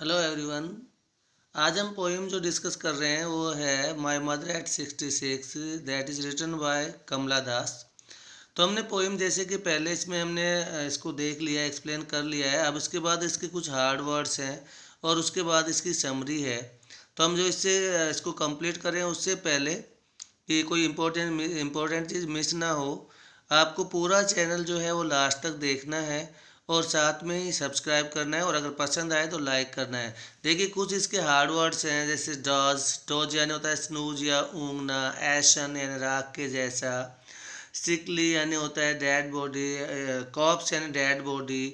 Hello everyone. आज हम poem जो डिस्कस कर रहे हैं वो है my mother at 66, that is written by Kamala Das. तो हमने पोइम जैसे कि पहले इसमें हमने इसको देख लिया, एक्सप्लेन कर लिया है। अब इसके बाद इसके कुछ हार्ड वर्ड्स हैं और उसके बाद इसकी समरी है। तो हम जो इसको कंप्लीट करें उससे पहले कि कोई इम्पोर्टेंट चीज़ मिस ना हो, आपको पूरा चैनल जो है वो लास्ट तक देखना है और साथ में ही सब्सक्राइब करना है और अगर पसंद आए तो लाइक करना है। देखिए कुछ इसके हार्ड वर्ड्स हैं जैसे डॉज यानी होता है स्नूज या ऊँगना, एशन यानी राख के जैसा, सिकली यानी होता है डेड बॉडी, कॉप्स यानी डेड बॉडी,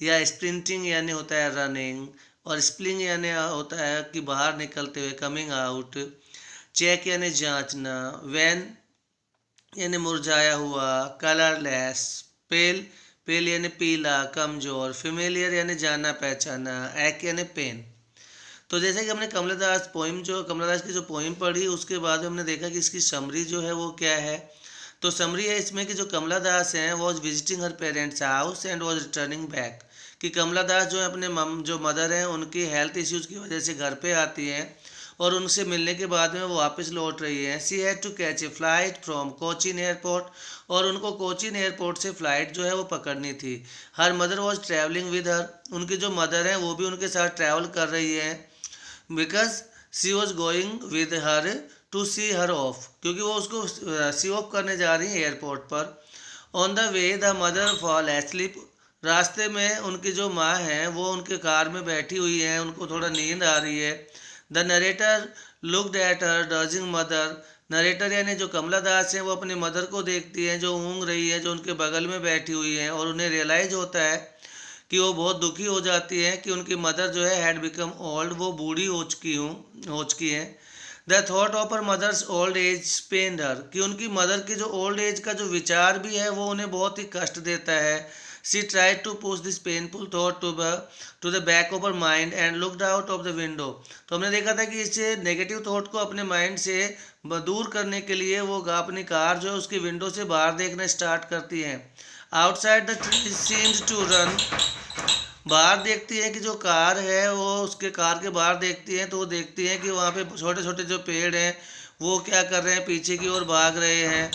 या स्प्रिंटिंग यानी होता है रनिंग, और स्प्लिंग यानी होता है कि बाहर निकलते हुए, कमिंग आउट, चेक यानी जांचना, वैन यानी मुरझाया हुआ, कलरलेस, पेल पेल यानी पीला, कमजोर, फेमिलियर यानी जाना पहचाना, एक यानी पेन। तो जैसे कि हमने कमलादास की जो पोइम पढ़ी उसके बाद हमने देखा कि इसकी समरी जो है वो क्या है। तो समरी है इसमें कि जो कमला दास हैं was visiting her parents house and was returning back. कि कमला दास जो है अपने जो मदर हैं उनकी हेल्थ इश्यूज़ की वजह से घर पे आती हैं और उनसे मिलने के बाद में वो वापस लौट रही है। She had to catch a flight from Cochin airport, और उनको कोचीन एयरपोर्ट से फ़्लाइट जो है वो पकड़नी थी। Her mother was travelling with her, उनकी जो मदर हैं वो भी उनके साथ ट्रैवल कर रही है। Because she was going with her to see her off, क्योंकि वो उसको सी ऑफ करने जा रही है एयरपोर्ट पर। On the way the mother fall asleep, रास्ते में उनकी जो माँ है वो उनके कार में बैठी हुई है, उनको थोड़ा नींद आ रही है। The narrator looked at her dozing mother, narrator यानी जो कमला दास है वो अपनी मदर को देखती है जो ऊँग रही है, जो उनके बगल में बैठी हुई है, और उन्हें रियलाइज होता है कि वो बहुत दुखी हो जाती है कि उनकी मदर जो है हैड बिकम ओल्ड, वो बूढ़ी हो चुकी हैं। The thought of her mother's old age pained her, कि उनकी मदर की जो ओल्ड एज का जो विचार भी है वो उन्हें बहुत ही कष्ट देता है। She tried to push this painful thought to the back of her mind and looked out of the window. तो हमने देखा था कि इस नेगेटिव थॉट को अपने माइंड से दूर करने के लिए वो अपनी कार जो है उसकी विंडो से बाहर देखना स्टार्ट करती हैं। Outside the tree seems to run, बाहर देखती है कि जो कार है वो उसके कार के बाहर देखती है तो वो देखती है कि वहाँ पे छोटे छोटे जो पेड़ हैं वो क्या कर रहे हैं, पीछे की ओर भाग रहे हैं।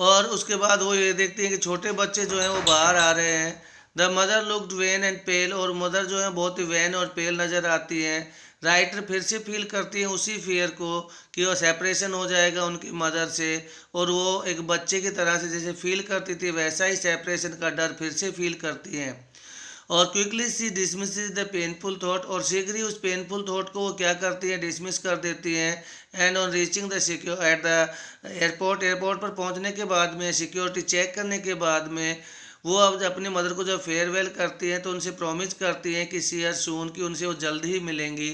और उसके बाद वो ये देखती हैं कि छोटे बच्चे जो हैं वो बाहर आ रहे हैं। The mother looked when and pale, और मदर जो है बहुत ही वैन और पेल नज़र आती हैं। राइटर फिर से फील करती है उसी फियर को कि वो सेपरेशन हो जाएगा उनकी मदर से, और वो एक बच्चे की तरह से जैसे फील करती थी वैसा ही सेपरेशन का डर फिर से फील करती हैं। और quickly she dismisses the painful thought, और शीघ्र ही उस पेनफुल थॉट को वो क्या करती है, डिसमिस कर देती हैं। And on reaching the secure at the airport पर पहुंचने के बाद में, सिक्योरिटी चेक करने के बाद में, वो अब अपनी मदर को जब फेयरवेल करती हैं तो उनसे प्रॉमिस करती हैं कि सी आर सून, कि उनसे वो जल्द ही मिलेंगी।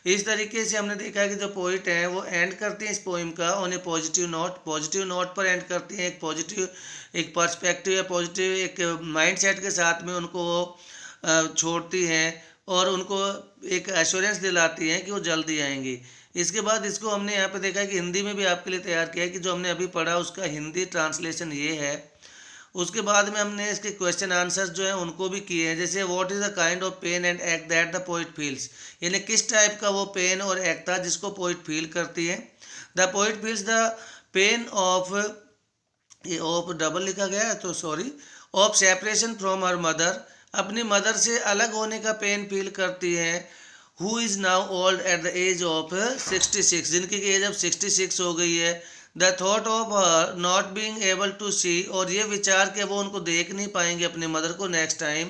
इस तरीके से हमने देखा है कि जो पोइट हैं वो एंड करती हैं इस पोइम का ऑन ए पॉजिटिव नोट पर एंड करती हैं, एक पॉजिटिव, एक पर्सपेक्टिव या पॉजिटिव एक माइंड सेट के साथ में उनको वो छोड़ती हैं और उनको एक एश्योरेंस दिलाती हैं कि वो जल्दी आएंगी। इसके बाद इसको हमने यहाँ पे देखा है कि हिंदी में भी आपके लिए तैयार किया है कि जो हमने अभी पढ़ा उसका हिंदी ट्रांसलेशन ये है। उसके बाद में हमने इसके क्वेश्चन आंसर्स जो हैं उनको भी किए हैं, जैसे what is the kind of pain and act that the poet feels, यानी किस टाइप का वो पेन और एक्ट था जिसको पोइट फील करती है। The poet feels the pain of, ये ऑफ डबल लिखा गया है तो sorry, of separation from her mother, अपनी मदर से अलग होने का पेन फील करती है। Who is now old at the age of 66, जिनकी एज अब 66 हो गई है। The thought of her not being able to see, और ये विचार कि वो उनको देख नहीं पाएंगे अपनी मदर को नेक्स्ट टाइम,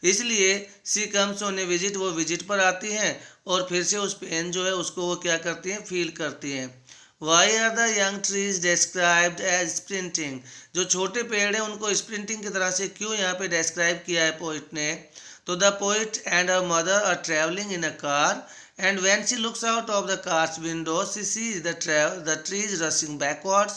इसलिए सी कम्स ऑन ए विजिट, वो विजिट पर आती हैं और फिर से उस पेन जो है उसको वो क्या करती हैं, फील करती हैं। Why are the young trees described as sprinting, जो छोटे पेड़ हैं उनको स्प्रिंटिंग की तरह से क्यों यहाँ पे डिस्क्राइब किया है पोइट ने। तो the poet and her mother are travelling in a car, and when she looks out of the car's window she sees the trees rushing backwards.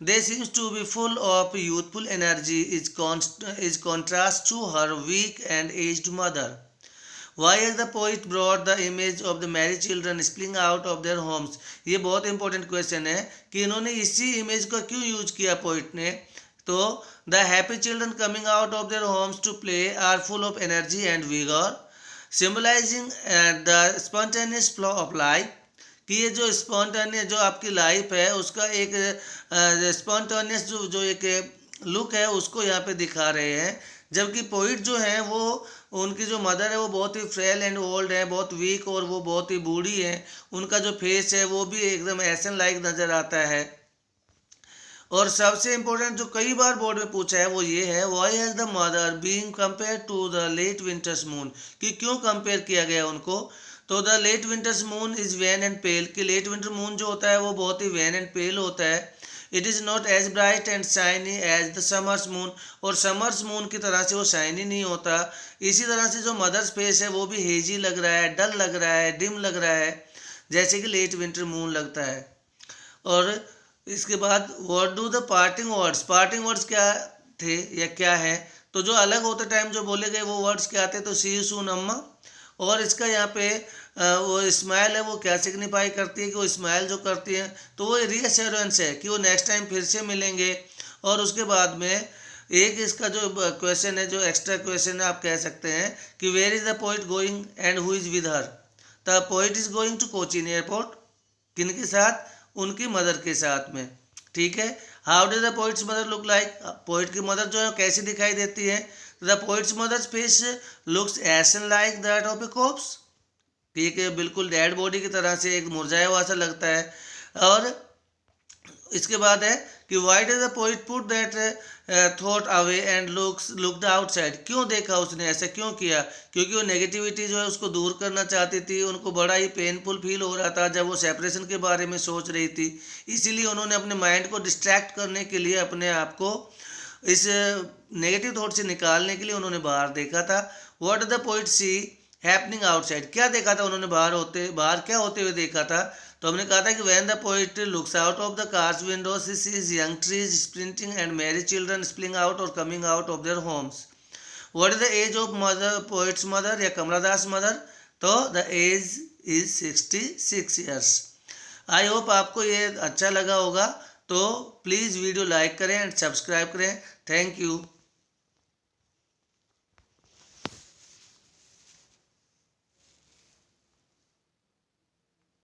They seem to be full of youthful energy, is contrast to her weak and aged mother. Why has the poet brought the image of the married children spilling out of their homes? ये बहुत important question है कि इन्होंने इसी image को क्यों use किया poet ने। तो the happy children coming out of their homes to play are full of energy and vigour, symbolising the spontaneous flow of life, कि ये जो स्पॉन्टेनियस जो आपकी लाइफ है उसका एक स्पॉन्टेनियस जो एक लुक है उसको यहाँ पे दिखा रहे हैं। जबकि पोइट जो हैं वो उनकी जो मदर है वो बहुत ही फ्रेल एंड ओल्ड है, बहुत वीक और वो बहुत ही बूढ़ी है। उनका जो फेस है वो भी एकदम एसन लाइक नज़र आता है। और सबसे इम्पोर्टेंट जो कई बार बोर्ड में पूछा है वो ये है, why has the mother being compare to the late winter's moon, कि क्यों कंपेयर किया गया उनको। तो the late winter's moon is wan and pale, कि लेट विंटर मून जो होता है वो बहुत ही वैन एंड पेल होता है। It is not as bright and shiny as the summer's moon, और समर्स मून की तरह से वो शाइनी नहीं होता। इसी तरह से जो मदर्स फेस है वो भी हेजी लग रहा है, डल लग रहा है, डिम लग रहा है, जैसे कि लेट विंटर मून लगता है। और इसके बाद what do the parting words क्या थे या क्या है, तो जो अलग होते टाइम जो बोले गए वो वर्ड्स क्या थे, तो सी यू सून अम्मा। और इसका यहाँ पे वो स्माइल है वो क्या सिग्निफाई करती है, कि वो स्माइल जो करती है तो वो रीअश्योरेंस है कि वो नेक्स्ट टाइम फिर से मिलेंगे। और उसके बाद में एक इसका जो क्वेश्चन है, जो एक्स्ट्रा क्वेश्चन है आप कह सकते हैं कि where is the poet going and who is with her. The poet is going to Cochin airport, किन के साथ, उनकी मदर के साथ में। ठीक है। How does the poet's mother look like, poet की मदर जो है कैसी दिखाई देती है। The poet's mother's face looks ashen like that of a corpse, ठीक है, बिल्कुल डेड बॉडी की तरह से एक मुरझाया हुआ सा लगता है। और इसके बाद है कि why does the poet put that thought away and looked outside, क्यों देखा उसने, ऐसा क्यों किया, क्योंकि वो नेगेटिविटी जो है उसको दूर करना चाहती थी। उनको बड़ा ही पेनफुल फील हो रहा था जब वो सेपरेशन के बारे में सोच रही थी, इसीलिए उन्होंने अपने माइंड को डिस्ट्रैक्ट करने के लिए, अपने आप को इस नेगेटिव थॉट से निकालने के लिए उन्होंने बाहर देखा था। What the poet C happening outside, क्या देखा था उन्होंने, बाहर क्या होते हुए देखा था। तो हमने कहा था कि when the poet looks out of the car's windows she sees young trees sprinting and merry children spilling out और coming out of their homes. What is the age of mother, poet's mother या Kamala Das mother, तो the age is 66 years. I hope आपको ये अच्छा लगा होगा, तो please video like करें एंड सब्सक्राइब करें। Thank you.